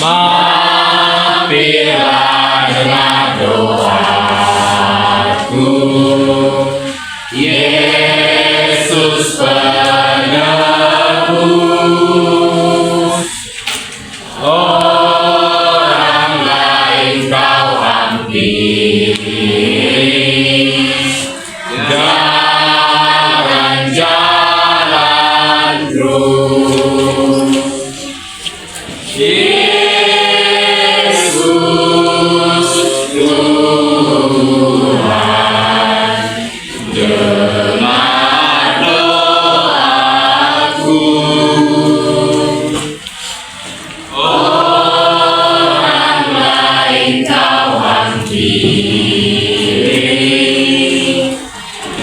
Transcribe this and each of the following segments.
Mampirlah dengar doaku, Yesus penebus. Orang lain kau hampiri, jangan jalan terus. Yesus Tuhan, dengar doaku. Orang lain kau hampiri,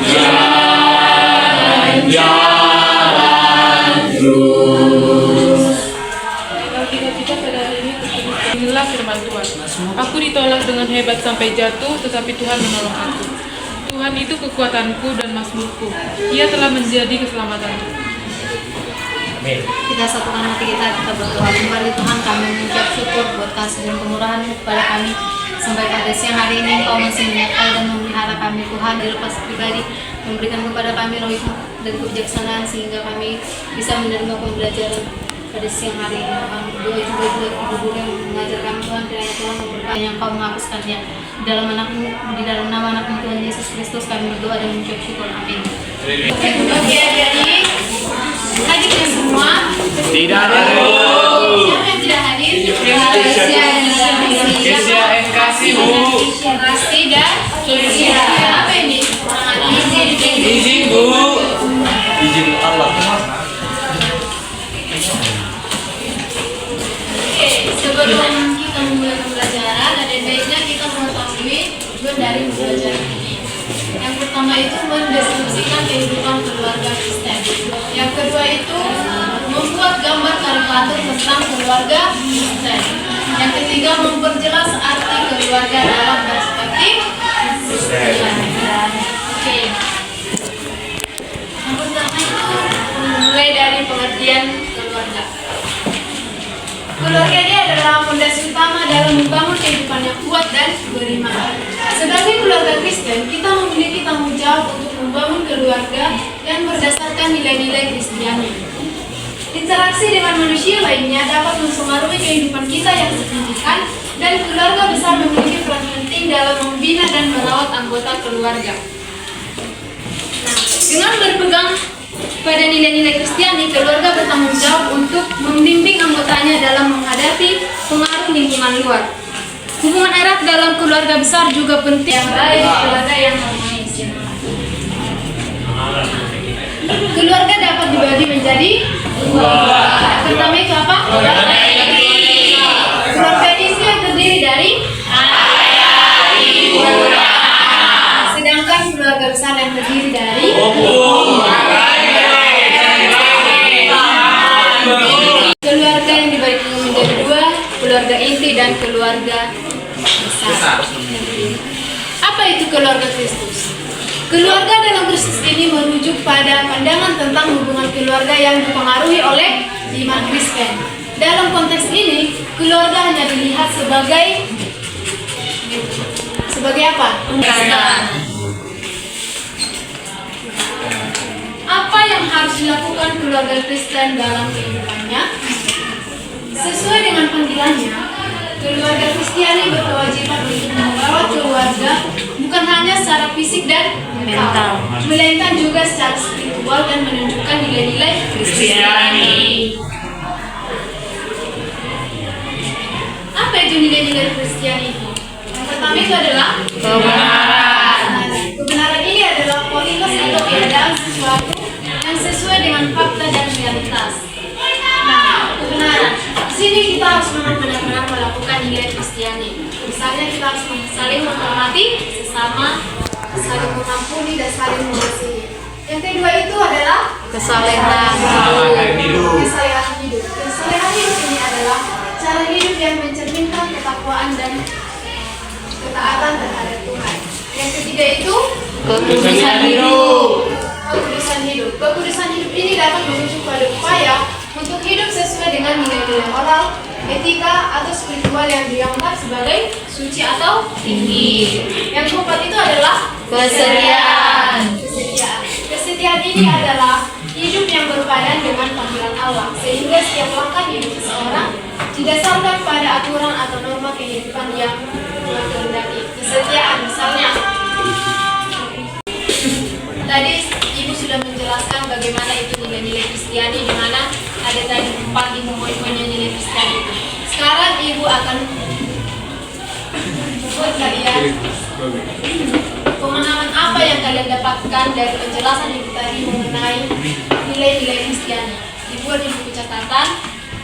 jangan jalan terus. Inilah firman Tuhan. Aku ditolak dengan hebat sampai jatuh, tetapi Tuhan menolong aku. Tuhan itu kekuatanku dan mazmurku. Ia telah menjadi keselamatanku. Kita satukan hati kita berdoa kembali. Tuhan, kami mengucap syukur buat kasih dan kemurahan-Mu kepada kami. Sampai pada siang hari ini Engkau masih menyertai dan memelihara kami. Tuhan, dilepas pribadi memberikan kepada kami roh dan kebijaksanaan sehingga kami bisa menerima pembelajaran pada siang hari ini. Kami berdoa juga buat ibu-guru yang mengajar kami. Tuhan, kiranya Tuhan memberkati yang Kau menghapuskannya. Di dalam nama anak-Mu Tuhan Yesus Kristus kami berdoa dan mengucap syukur. Amin. Oke, adik-adik, hadir ya semua? Tidak ada. Siapa yang tidak hadir? Kesia and kasih Bu. Rasti dan Kesia. Apa ini? Izin Bu. Izin Allah. Oke, sebelum kita memulai pembelajaran, ada baiknya kita mengetahui tujuan dari pembelajaran ini. Yang pertama itu mendeskripsikan kehidupan keluarga Kristen. Yang kedua itu membuat gambar karikatur tentang keluarga Kristen. Yang ketiga memperjelas arti keluarga dalam perspektif Kristen. Oke. Yang pertama itu mulai dari pengertian keluarga. Keluarga ini adalah fondasi utama dalam membangun kehidupan yang kuat dan beriman. Sebagai keluarga Kristen, kita memiliki tanggung jawab untuk membangun keluarga yang berdasarkan nilai-nilai Kristiani. Interaksi dengan manusia lainnya dapat mempengaruhi kehidupan kita yang signifikan, dan keluarga besar memiliki peran penting dalam membina dan merawat anggota keluarga. Nah, dengan berpegang pada nilai-nilai Kristiani, keluarga bertanggung jawab untuk membimbing anggotanya dalam menghadapi pengaruh lingkungan luar. Hubungan erat dalam keluarga besar juga penting. Yang baik, keluarga yang harmonis. Keluarga dapat dibagi menjadi dua. Yang pertama itu apa? Keluarga inti. Keluarga inti yang terdiri dari ayah, ibu, dan anak. Sedangkan keluarga besar yang terdiri dari keluarga yang dibagi menjadi dua, keluarga inti dan keluarga besar. Apa itu keluarga Kristus? Keluarga dalam Kristus ini merujuk pada pandangan tentang hubungan keluarga yang dipengaruhi oleh iman Kristen. Dalam konteks ini, keluarga hanya dilihat sebagai apa? Apa yang harus dilakukan keluarga Kristen dalam kehidupannya? Sesuai dengan panggilannya, keluarga Kristiani berkewajiban untuk merawat keluarga bukan hanya secara fisik dan mental, melainkan juga secara spiritual dan menunjukkan nilai-nilai Kristiani. Apa itu nilai-nilai Kristiani itu? Yang pertama itu adalah kebenaran. Kebenaran ini adalah kualitas atau keadaan sesuatu yang sesuai dengan fakta dan realitas. Nah, kebenaran. Di sini kita harus benar-benar melakukan nilai Kristiani. Misalnya kita harus saling menghormati sesama, saling mengampuni dan saling mengasihi. Yang kedua itu adalah kesalehan hidup. Kesalehan hidup. Kesalehan hidup ini adalah cara hidup yang mencerminkan ketakwaan dan ketaatan terhadap Tuhan. Yang ketiga itu kekudusan hidup. Kekudusan hidup. Kekudusan hidup ini dapat merujuk pada upaya untuk hidup sesuai dengan nilai-nilai moral, Etika atau spiritual yang dianggap sebagai suci atau tinggi. Yang keempat itu adalah Kesetiaan. Kesetiaan ini adalah hidup yang berpadan dengan panggilan Allah, sehingga setiap langkah hidup seseorang didasarkan pada aturan atau norma kehidupan yang Tuhan kehendaki. Kesetiaan misalnya, tadi Ibu sudah menjelaskan bagaimana itu nilai-nilai Kristiani, di mana ada tadi 4 poin-poinnya nilai Kristiani itu. Sekarang Ibu akan buat kalian pemahaman apa yang kalian dapatkan dari penjelasan Ibu tadi mengenai nilai-nilai Kristiani. Dibuat di buku catatan,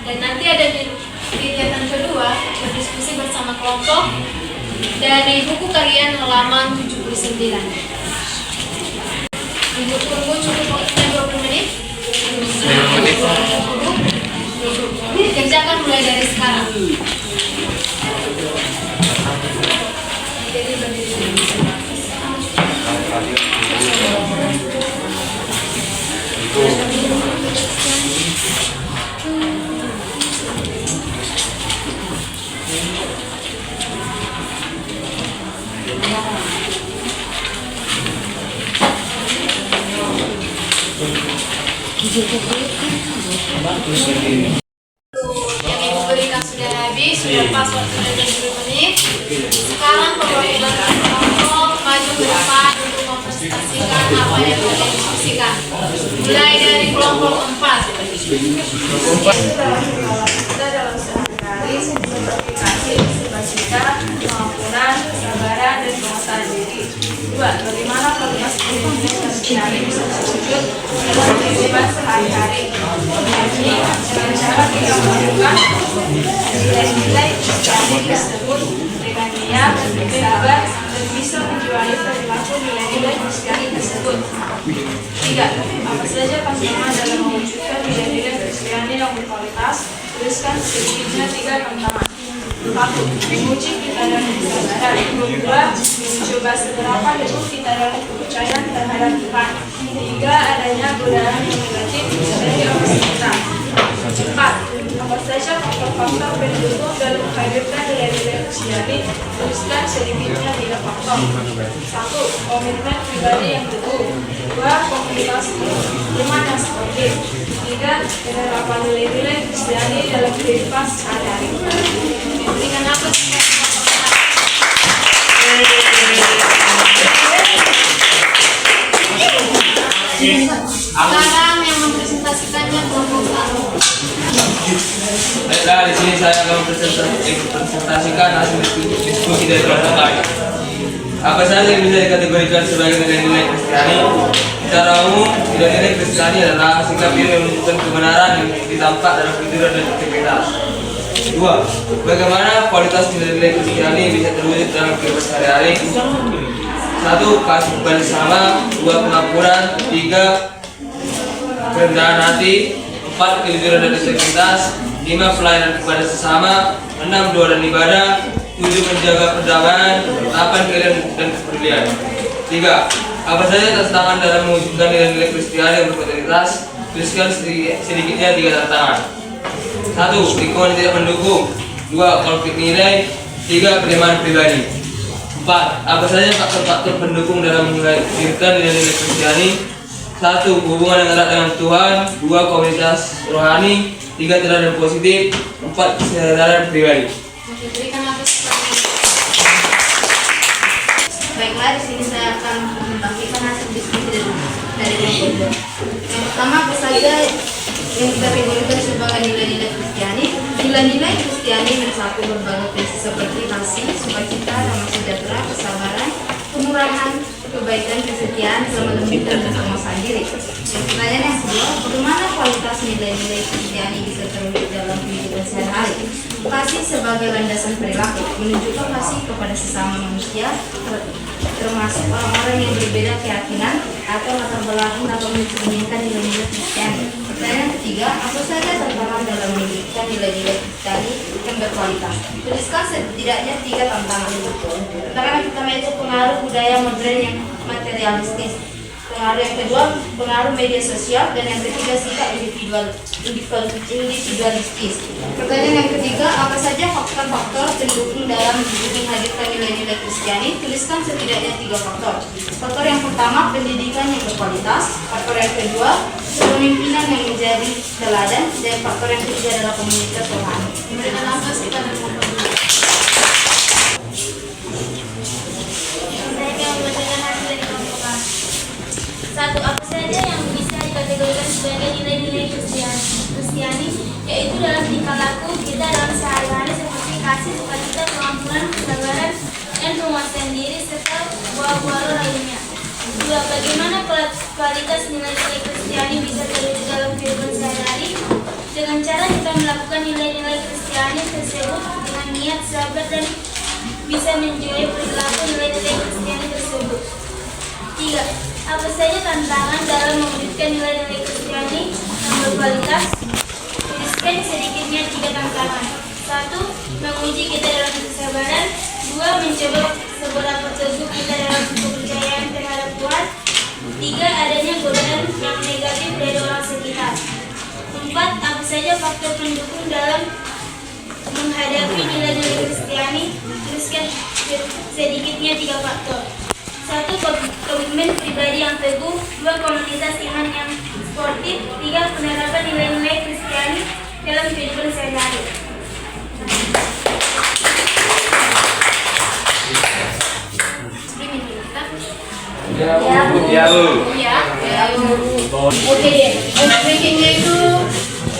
dan nanti ada di kegiatan kedua berdiskusi bersama kelompok dari buku kalian halaman 79. Ibu tunggu cukup waktunya 20 menit. Kerjakan mulai dari sekarang. Jadi yang Ibu berikan sudah habis, sudah pas waktunya 20 menit. Sekarang perwakilan kelompok maju ke depan untuk mempresentasikan apa yang kalian diskusikan. Mulai dari kelompok 4. Kita dalam sehari-hari seperti sukacita, pengampunan, kesabaran, dan penguasaan diri. 2. Bagaimana kualitas kehidupan Kristiani bisa terwujud dalam kehidupan sehari-hari. Ini dengan cara kita melakukan nilai-nilai Kristiani tersebut dengan niat, sabar, dan bisa menjuali perilaku nilai-nilai Kristiani tersebut. 3. Apa saja tantangan dalam mewujudkan nilai-nilai Kristiani yang berkualitas? Tuliskan sedikitnya 3 tantangan. 1. Menguji kita dalam kesabaran. 2. Mencoba seberapa teguh kita dalam kepercayaan terhadap Tuhan. 3. Adanya godaan yang negatif dari orang sekitar. 4. Apa saja faktor-faktor pendukung dalam menghadirkan nilai-nilai Kristiani? Tuliskan sedikitnya 3 faktor. 1. Komitmen pribadi yang teguh. 2. Komunitas iman yang sportif. 3. Penerapan nilai-nilai Kristiani dalam kehidupan sehari-hari. Berikan apa sekarang yang mempresentasikannya kelompok 1. Baiklah, di sini saya akan mempresentasikan hasil diskusi dari kelompok kami. Apa saja yang bisa dikategorikan sebagai nilai-nilai Kristiani? Secara umum, nilai-nilai Kristiani adalah sikap yang menunjukkan kebenaran yang ditampak dalam kejujuran dan integritas. 2. Bagaimana kualitas nilai-nilai Kristiani bisa terwujud dalam kehidupan sehari-hari? 1. Kasih kepada sesama. 2. Pengampunan. 3. Kerendahan hati. 4. Kejujuran dan integritas. 5. Pelayanan kepada sesama. 6. Doa dan ibadah. 7. Menjaga perdamaian. 8. Keadilan dan kepedulian. 3. Apa saja tantangan dalam mewujudkan nilai-nilai Kristiani yang berkualitas? Tuliskan sedikitnya 3 tantangan. 1. Lingkungan tidak mendukung. 2. Konflik nilai. 3. Penerimaan pribadi. 4. Apa saja faktor-faktor pendukung dalam menghadirkan nilai-nilai Kristiani? 1. Hubungan yang erat dengan Tuhan. 2. Komunitas rohani. 3. Teladan positif. 4. Kesadaran pribadi. Berikan apa baiklah, di sini saya akan membagikan hasil diskusi dari kelompok 2. Yang pertama, apa saja yang dikategorikan sebagai nilai-nilai Kristiani? Nilai-nilai Kristiani bersatu berbagai prinsip seperti kasih, sukacita, damai sejahtera, kesabaran, kemurahan, kebaikan, kesetiaan, kelembutan, dan penguasaan diri. Pertanyaan yang kedua, bagaimana kualitas nilai-nilai Kristiani bisa terwujud dalam kehidupan sehari-hari? Kasih sebagai landasan perilaku, menunjukkan kasih kepada sesama manusia, termasuk orang-orang yang berbeda keyakinan atau latar belakang atau mencerminkan nilai-nilai Kristiani. Pertanyaan ketiga, apa saja tantangan dalam menunjukkan nilai-nilai Kristiani yang berkualitas? Tuliskan setidaknya 3 tantangan. Tantangan pertama itu pengaruh budaya modern yang materialistis. pengaruh yang kedua pengaruh media sosial, dan yang ketiga sikap individualistis. Pertanyaan yang ketiga, apa saja faktor-faktor pendukung dalam menghadirkan nilai-nilai Kristiani? Tuliskan setidaknya 3 faktor. Faktor yang pertama, pendidikan yang berkualitas. Faktor yang kedua, kepemimpinan yang menjadi teladan, dan faktor yang ketiga adalah komunitas rohani. Memberikan nafas kita dan Satu, apa saja yang bisa dikategorikan sebagai nilai-nilai Kristiani, yaitu dalam tingkah laku kita dalam sehari-hari seperti kasih, sukacita, pengampunan, kesabaran, dan penguasaan diri serta buah-buah roh lainnya. Dua, bagaimana kualitas nilai-nilai Kristiani bisa terwujud dalam kehidupan sehari-hari? Dengan cara kita melakukan nilai-nilai Kristiani tersebut dengan niat sabar dan bisa menjauhi perilaku nilai-nilai Kristiani tersebut. Tiga, apa saja tantangan dalam mewujudkan nilai-nilai Kristiani yang berkualitas? Tuliskan sedikitnya 3 tantangan. 1. Menguji kita dalam kesabaran. 2. Mencoba seberapa teguh kita dalam kepercayaan terhadap Tuhan. 3. Adanya godaan yang negatif dari orang sekitar. 4. Apa saja faktor pendukung dalam menghadapi nilai-nilai Kristiani? Tuliskan sedikitnya 3 faktor. 1. Komitmen pribadi yang teguh. 2. Komunitas iman yang sportif. 3. Penerapan nilai-nilai Kristiani dalam kehidupan sehari-hari. Oke deh, breakingnya itu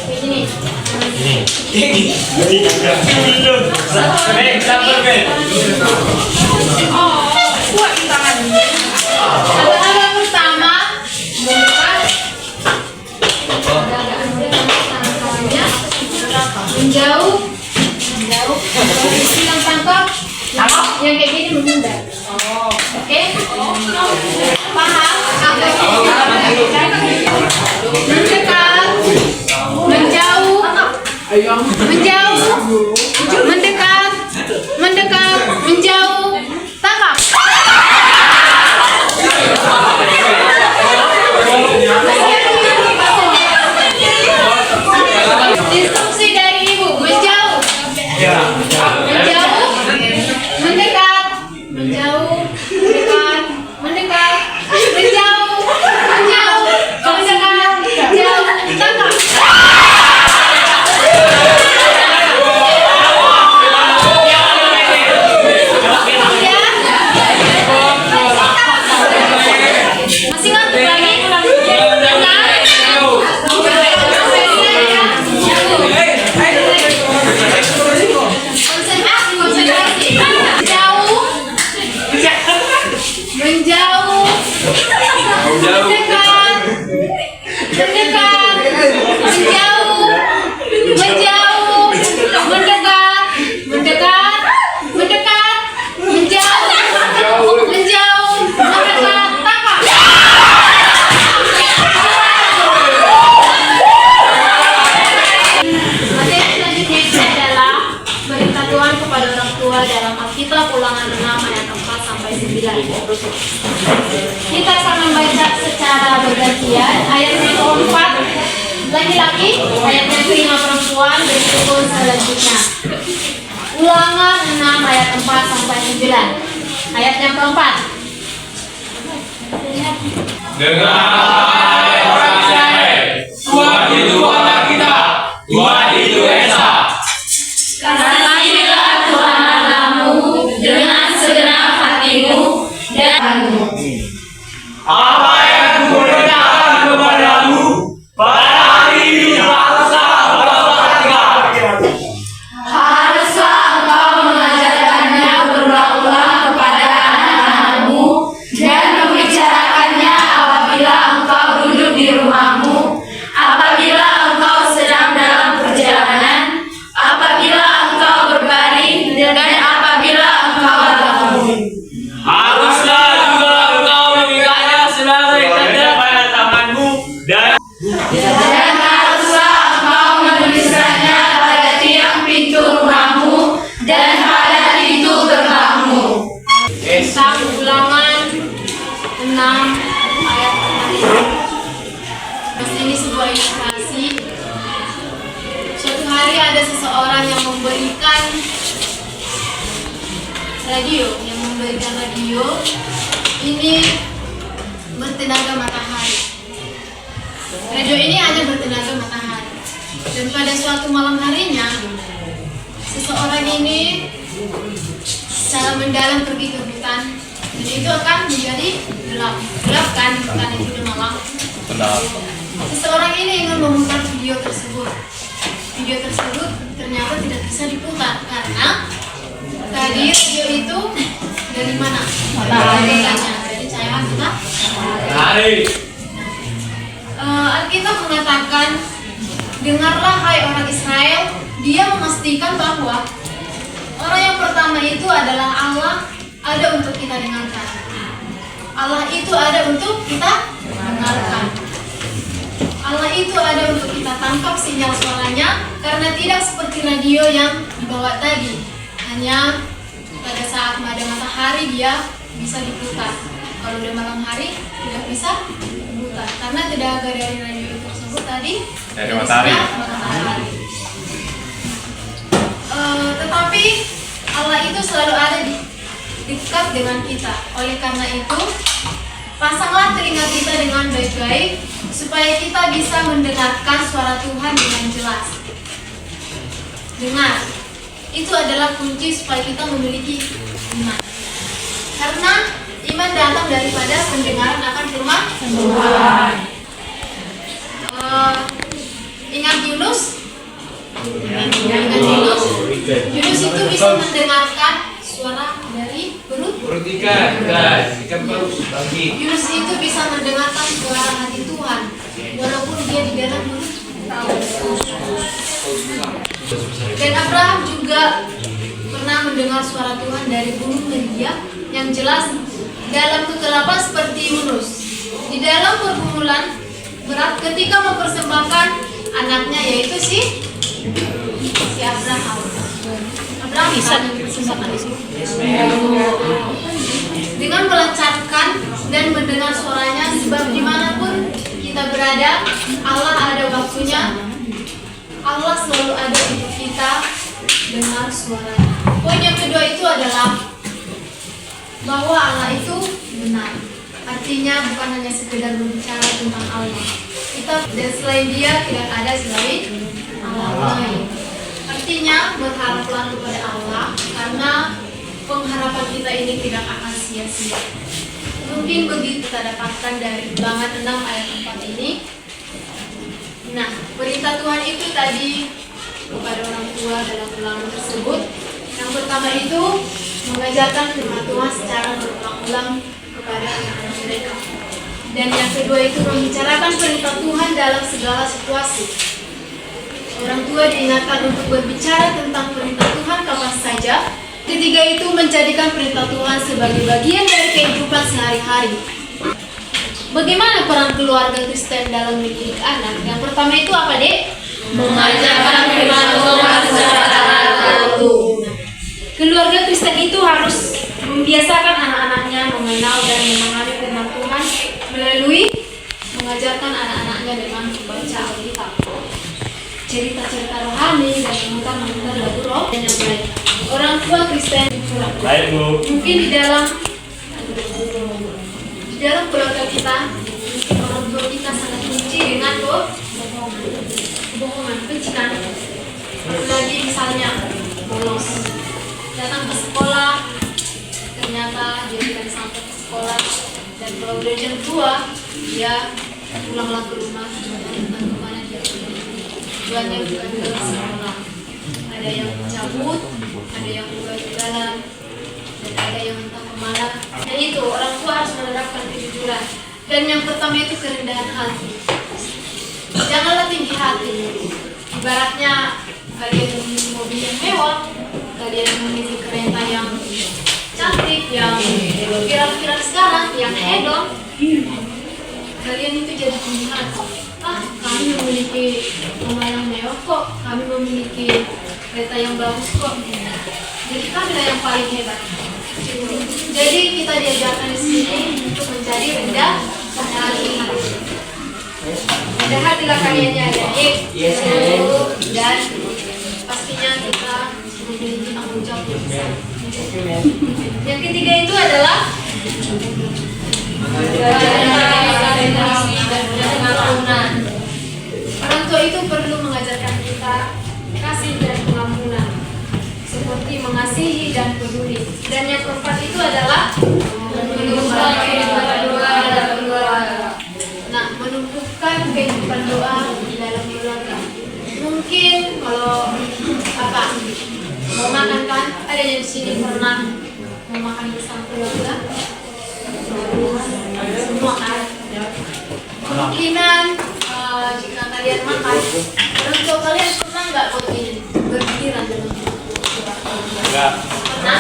kayak gini. Kuat di tangan. Langkah pertama membuka menjauh, yang tangkap, yang kayak gini menghindar. Oke, paham? Mendekat, menjauh, mendekat, menjauh, tangkap. Instruksi dari ibu, menjauh, menjauh, mendekat, menjauh, mendekat, mendekat, menjauh, menjauh, mendekat, menjauh, tangkap. Masih ngantuk lagi? Konsentrasi. Menjauh, menjauh, mendekat, mendekat, menjauh, menjauh, mendekat, mendekat, mendekat, menjauh, menjauh, mendekat, tangkap. Materi selanjutnya itu adalah perintah Tuhan kepada orang tua dalam Alkitab Ulangan 6 ayat 4 sampai 9. Kita akan membaca secara bergantian. Ayat yang keempat laki-laki, ayat yang kelima perempuan, dan itu selanjutnya. Ulangan 6 ayat 4 sampai 9. Ayat yang keempat. Dengar orang Israel, Tuhan itu Allah kita, Tuhan itu Esa. Kasihilah Tuhan Allahmu dengan segenap hatimu dan Apa yang kuperintahkan kepadamu pada hari ini haruslah engkau perhatikan. haruslah engkau mengajarkannya berulang-ulang kepada anak-anakmu dan membicarakannya apabila engkau duduk ini sebuah ilustrasi. Suatu hari ada seseorang yang memberikan radio, ini bertenaga matahari. Radio ini hanya bertenaga matahari. Dan pada suatu malam harinya, seseorang ini secara mendalam pergi ke hutan, dan itu akan menjadi gelap kan, hutan itu di malam. Seseorang ini ingin memutar video tersebut. Video tersebut ternyata tidak bisa diputar karena tadi radio itu dari mana? Matahari. Dari cahaya matahari. Alkitab mengatakan, dengarlah hai orang Israel, dia memastikan bahwa orang yang pertama itu adalah Allah ada untuk kita dengarkan. Allah itu ada untuk kita dengarkan. Allah itu ada untuk kita tangkap sinyal suaranya, karena tidak seperti radio yang dibawa tadi. Hanya pada saat ada matahari dia bisa diputar. Kalau di malam hari tidak bisa diputar karena tenaga dari radio tersebut tadi dari matahari. Tetapi Allah itu selalu ada di dekat dengan kita. Oleh karena itu, pasanglah telinga kita dengan baik-baik supaya kita bisa mendengarkan suara Tuhan dengan jelas. Dengar, itu adalah kunci supaya kita memiliki iman. Karena iman datang daripada pendengaran akan firman Tuhan. Ingat Yunus? Yunus itu bisa mendengarkan suara dari perut ikan bagus bagi. Yunus itu bisa mendengarkan suara hati Tuhan walaupun dia di dalam perut. Dan Abraham juga pernah mendengar suara Tuhan dari gunung Meria yang jelas dalam kegelapan seperti Yunus. Di dalam pergumulan berat ketika mempersembahkan anaknya, yaitu si Abraham. Abraham bisa mempersembahkan dengan melancarkan dan mendengar suaranya, sebab dimanapun kita berada, Allah ada waktunya. Allah selalu ada untuk kita dengar suaranya. Poin yang kedua itu adalah bahwa Allah itu benar. Artinya bukan hanya sekedar berbicara tentang Allah. Kita dan selain Dia tidak ada selain Allah lain. Artinya berharaplah kepada Allah, karena pengharapan kita ini tidak akan sia-sia. Mungkin begitu kita dapatkan dari Ulangan 6 ayat 4 ini. Nah, perintah Tuhan itu tadi kepada orang tua dalam ulangan tersebut. Yang pertama itu mengajarkan firman Tuhan secara berulang-ulang kepada anak-anak mereka. Dan yang kedua itu membicarakan perintah Tuhan dalam segala situasi. Orang tua diingatkan untuk berbicara tentang perintah Tuhan kapan saja. Ketiga itu menjadikan perintah Tuhan sebagai bagian dari kehidupan sehari-hari. Bagaimana peran keluarga Kristen dalam mendidik anak? Yang pertama itu apa, Dek? Mengajarkan firman Tuhan secara tertentu. Keluarga Kristen itu harus membiasakan anak-anaknya mengenal dan memahami firman Tuhan melalui mengajarkan anak-anaknya dengan membaca Alkitab, cerita-cerita rohani, dan memutar-memutar lagu roh dan yang lain. Orang tua Kristen mungkin di dalam keluarga kita, orang tua kita sangat benci dengan kebohongan, kencikan. Apalagi misalnya bolos, datang ke sekolah, ternyata dia tidak sampai ke sekolah, dan kalau udah jam 2, dia pulanglah ke rumah, dan kemana dia pergi. Tujuannya bukan ke sekolah. Ada yang cabut, ada yang ugal-ugalan, dan ada yang entah kemana. Dan itu orang tua harus menerapkan kejujuran. Dan yang pertama itu kerendahan hati. Janganlah tinggi hati. Ibaratnya kalian memiliki mobil yang mewah, kalian memiliki kereta yang cantik, yang viral-viral sekarang, yang hedon, kalian itu jadi tinggi hati. Kami memiliki rumah yang mewah kok, kami memiliki kereta yang bagus kok. Jadi kamilah yang paling hebat. Jadi kita diajarkan di sini untuk menjadi rendah hati. Ada hatilah kalian ya adik. Yes, Dan pastinya kita memiliki tanggung jawab yang besar. Yang ketiga itu adalah pengampunan. Orang tua itu perlu mengajarkan kita kasih dan pengampunan, seperti mengasihi dan peduli. Dan yang keempat itu adalah menumbuhkan kehidupan doa dalam keluarga. Nah, menumbuhkan kehidupan doa di dalam keluarga. Mungkin kalau mau makan kan, ada yang di sini pernah mau makan bersama keluarga. Semua kan. Kemungkinan jika kalian makan, orang tua kalian pernah nggak berpikiran dalam Enggak. pernah?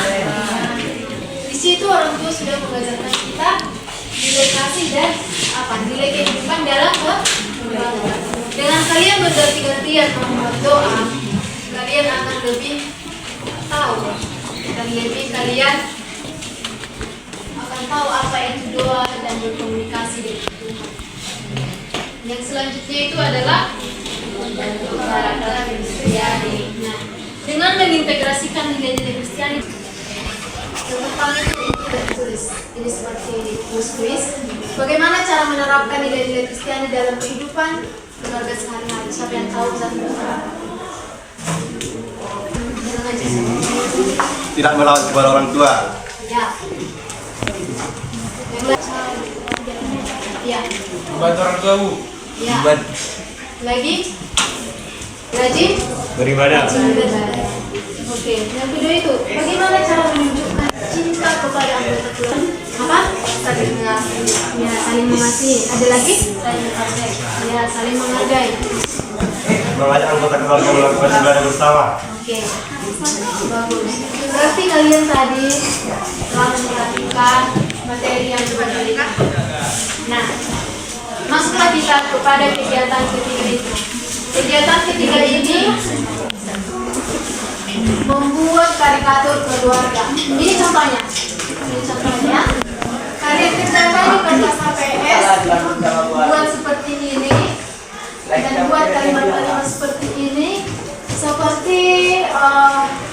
Di situ orang tua sudah mengajarkan kita nilai kasih dan nilai kehidupan dalam keluarga. Dengan kalian berganti-gantian membuat doa, kalian akan lebih tahu dan lebih kalian akan tahu apa itu doa dan berkomunikasi dengan Tuhan. Yang selanjutnya itu adalah karakter Kristiani. Nah, dengan mengintegrasikan nilai-nilai Kristiani, pertama itu tidak ditulis. Ini seperti kuis. Bagaimana cara menerapkan nilai-nilai Kristiani dalam kehidupan keluarga sehari-hari? Siapa yang tahu satu? Tidak melawan kepada orang tua. Ya. Ya. Bantu orang tua, Bu. Ya. Lagi? Rajin? Beribadah. Oke, yang kedua itu bagaimana cara menunjukkan cinta kepada anggota keluarga? Apa? Saling mengasihi. Ya, saling mengasihi. Ada lagi? Saling menghargai. Ya, saling menghargai. Mengajak anggota keluarga melakukan ibadah bersama. Oke, bagus. Berarti kalian tadi telah memperhatikan materi yang diberikan. Nah, masuklah kita kepada kegiatan ketiga itu. Kegiatan ketiga ini membuat karikatur keluarga. Ini contohnya. Kalian kerjakan di kertas HPS, buat seperti ini dan buat kalimat-kalimat seperti ini, seperti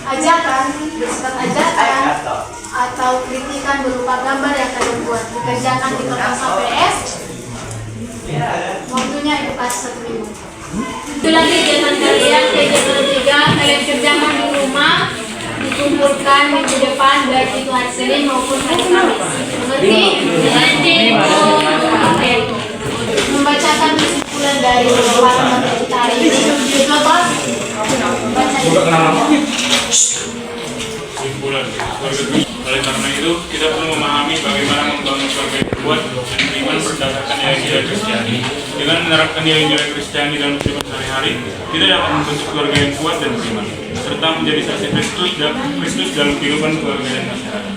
ajakan, bersifat ajakan atau kritikan berupa gambar yang kalian buat. Dikerjakan di kertas HPS. Waktunya itu pas 1 minggu. Itulah kegiatan kalian. Kegiatan ketiga kalian kerjakan di rumah, dikumpulkan minggu depan baik itu hari Senin maupun hari Kamis. Mengerti? Oke. Membacakan kesimpulan dari para materi hari ini. Itu apa? Baca. Kesimpulan oleh karena itu kita perlu memahami bagaimana membangun keluarga yang kuat dan beriman berdasarkan nilai-nilai Kristiani. Dengan menerapkan nilai-nilai Kristiani dalam kehidupan sehari-hari, kita dapat membentuk keluarga yang kuat dan beriman, serta menjadi saksi Kristus dalam kehidupan keluarga dan masyarakat.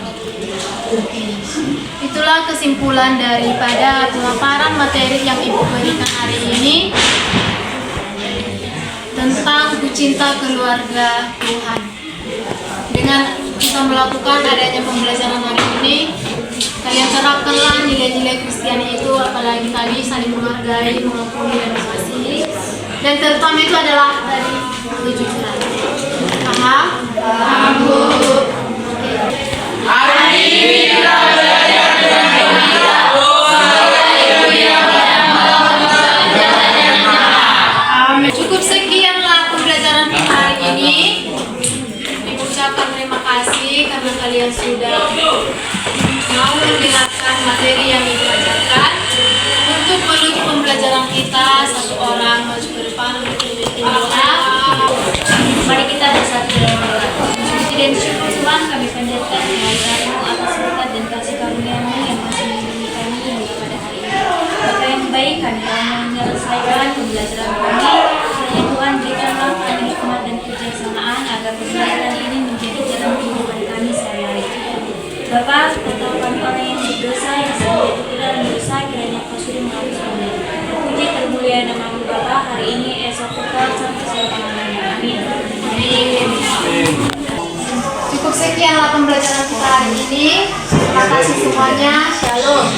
Itulah kesimpulan daripada pemaparan materi yang Ibu berikan hari ini tentang Kucinta Keluarga Tuhan. Dengan kita melakukan adanya pembelajaran hari ini, kalian terapkanlah nilai-nilai Kristiani itu, apalagi tadi saling menghargai, mengampuni dan mengasihi. Dan terutama itu adalah dari kejujuran. Paham? Paham, Bu. Hari ini kita belajar tentang Cukup sekianlah pembelajaran kita hari ini. Ibu ucapkan terima kasih karena kalian sudah mau mendengarkan materi yang Ibu ajarkan. Untuk menutup pembelajaran kita, satu orang maju ke depan untuk memimpin doa. Mari kita bersatu dalam doa. Suci dan syukur Tuhan, kami panjatkan kehadiran-Mu atas berkat dan kasih karunia-Mu yang masih melindungi kami hingga pada hari ini. Bapa yang baik, kami telah menyelesaikan pembelajaran kami. Ya Tuhan, berikanlah kami hikmat dan kebijaksanaan agar pembelajaran ini menjadi jalan kehidupan kami sehari-hari. Bapa, kata kami orang yang berdosa, yang sedang jatuh dalam dosa, kiranya Kau sudi menghapus kami. Puji termulia nama-Mu Bapa, hari ini, esok, kekal, sampai selama-lamanya. Amin. Cukup sekianlah pembelajaran kita hari ini. Terima kasih semuanya. Shalom.